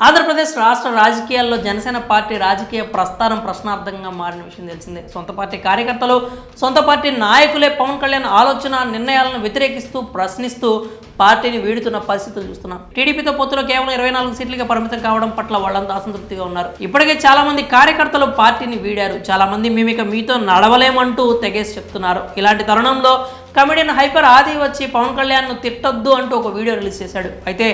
ఆంధ్రప్రదేశ్ రాష్ట్ర రాజకీయాల్లో జనసేన పార్టీ రాజకీయ ప్రస్థానం ప్రశ్నార్థంగా మారిన విషయం తెలిసిందే. సొంత పార్టీ కార్యకర్తలు, సొంత పార్టీ నాయకులే పవన్ కళ్యాణ్ ఆలోచన నిర్ణయాలను వ్యతిరేకిస్తూ ప్రశ్నిస్తూ పార్టీని వీడుతున్న పరిస్థితులు చూస్తున్నాం. టీడీపీతో పొత్తులో కేవలం 24 సీట్లుగా పరిమితం కావడం పట్ల వాళ్ళంతా అసంతృప్తిగా ఉన్నారు. ఇప్పటికే చాలా మంది కార్యకర్తలు పార్టీని వీడారు. చాలా మంది మేమిక మీతో నడవలేమంటూ తెగేసి చెప్తున్నారు. ఇలాంటి తరుణంలో కమెడియన్ హైపర్ ఆది వచ్చి పవన్ కళ్యాణ్ను తిట్టొద్దు అంటూ ఒక వీడియో రిలీజ్ చేశాడు. అయితే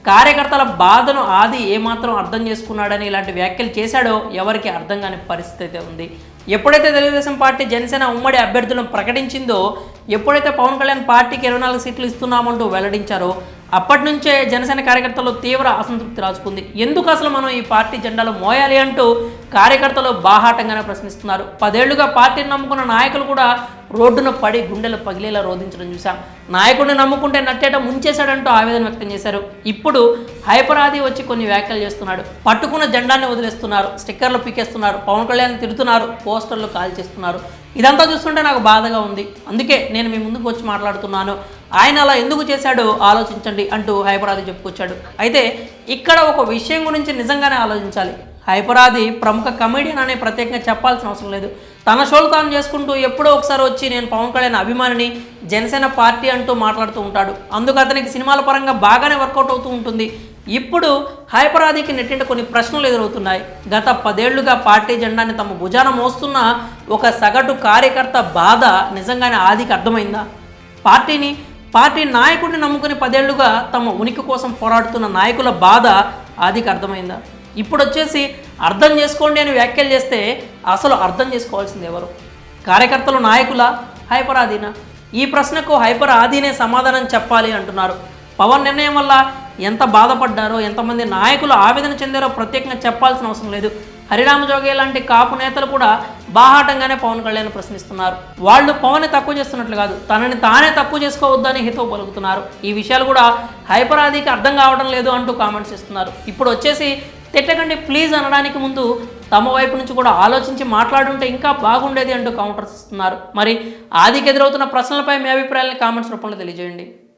కార్యకర్తల బాధను ఆది ఏమాత్రం అర్థం చేసుకున్నాడని ఇలాంటి వ్యాఖ్యలు చేశాడో ఎవరికి అర్థం కాని పరిస్థితి అయితే ఉంది. ఎప్పుడైతే తెలుగుదేశం పార్టీ జనసేన ఉమ్మడి అభ్యర్థులను ప్రకటించిందో, ఎప్పుడైతే పవన్ కళ్యాణ్ పార్టీకి 24 సీట్లు ఇస్తున్నామంటూ వెల్లడించారో అప్పటి నుంచే జనసేన కార్యకర్తల్లో తీవ్ర అసంతృప్తి రాజుకుంది. ఎందుకు అసలు మనం ఈ పార్టీ జెండాలు మోయాలి అంటూ కార్యకర్తలు బాహాటంగానే ప్రశ్నిస్తున్నారు. 10 ఏళ్లుగా పార్టీని నమ్ముకున్న నాయకులు కూడా రోడ్డున పడి గుండెలు పగిలేలా రోధించడం చూశాం. నాయకుడిని నమ్ముకుంటే నట్టేట ముంచేశాడంటూ ఆవేదన వ్యక్తం చేశారు. ఇప్పుడు హైపరాది వచ్చి కొన్ని వ్యాఖ్యలు చేస్తున్నాడు. పట్టుకున్న జెండాన్ని వదిలేస్తున్నారు, స్టిక్కర్లు పీకేస్తున్నారు, పవన్ కళ్యాణ్ తిడుతున్నారు, పోస్టర్లు కాల్ చేస్తున్నారు. ఇదంతా చూస్తుంటే నాకు బాధగా ఉంది. అందుకే నేను మీ ముందుకు వచ్చి మాట్లాడుతున్నాను. ఆయన అలా ఎందుకు చేశాడో ఆలోచించండి అంటూ హైపరాది చెప్పుకొచ్చాడు. అయితే ఇక్కడ ఒక విషయం గురించి నిజంగానే ఆలోచించాలి. హైపరాది ప్రముఖ కమెడియన్ అనే ప్రత్యేకంగా చెప్పాల్సిన అవసరం లేదు. తన షోలు తాను చేసుకుంటూ ఎప్పుడో ఒకసారి వచ్చి నేను పవన్ కళ్యాణ్ అభిమానిని, జనసేన పార్టీ అంటూ మాట్లాడుతూ ఉంటాడు. అందుకు అతనికి సినిమాల పరంగా బాగానే వర్కౌట్ అవుతూ ఉంటుంది. ఇప్పుడు హైపరాదికి నెట్టింట కొన్ని ప్రశ్నలు ఎదురవుతున్నాయి. గత 10 ఏళ్లుగా పార్టీ జెండాని తమ భుజాన మోస్తున్న ఒక సగటు కార్యకర్త బాధ నిజంగానే ఆదికి అర్థమైందా? పార్టీ నాయకుడిని నమ్ముకుని 10 ఏళ్లుగా తమ ఉనికి కోసం పోరాడుతున్న నాయకుల బాధ ఆదికి అర్థమైందా? ఇప్పుడు వచ్చేసి అర్థం చేసుకోండి అని వ్యాఖ్యలు చేస్తే అసలు అర్థం చేసుకోవాల్సింది ఎవరు? కార్యకర్తలు, నాయకుల, హైపర్ ఆదీనా? ఈ ప్రశ్నకు హైపర్ ఆదీనే సమాధానం చెప్పాలి అంటున్నారు. పవన్ నిర్ణయం వల్ల ఎంత బాధపడ్డారో, ఎంతమంది నాయకులు ఆవేదన చెందారో ప్రత్యేకంగా చెప్పాల్సిన అవసరం లేదు. హరిరామ జోగే లాంటి కాపు నేతలు కూడా బాహాటంగానే పవన్ కళ్యాణ్ ప్రశ్నిస్తున్నారు. వాళ్ళు పవన్ తక్కువ చేస్తున్నట్లు కాదు, తనని తానే తక్కువ చేసుకోవద్దని హితవు పలుకుతున్నారు. ఈ విషయాలు కూడా హైపర్ ఆదికి అర్థం కావడం లేదు అంటూ కామెంట్స్ ఇస్తున్నారు. ఇప్పుడు వచ్చేసి తిట్టకండి ప్లీజ్ అనడానికి ముందు తమ వైపు నుంచి కూడా ఆలోచించి మాట్లాడుంటే ఇంకా బాగుండేది అంటూ కౌంటర్స్ ఇస్తున్నారు. మరి ఆదికి ఎదురవుతున్న ప్రశ్నలపై మీ అభిప్రాయాలను కామెంట్స్ రూపంలో తెలియజేయండి.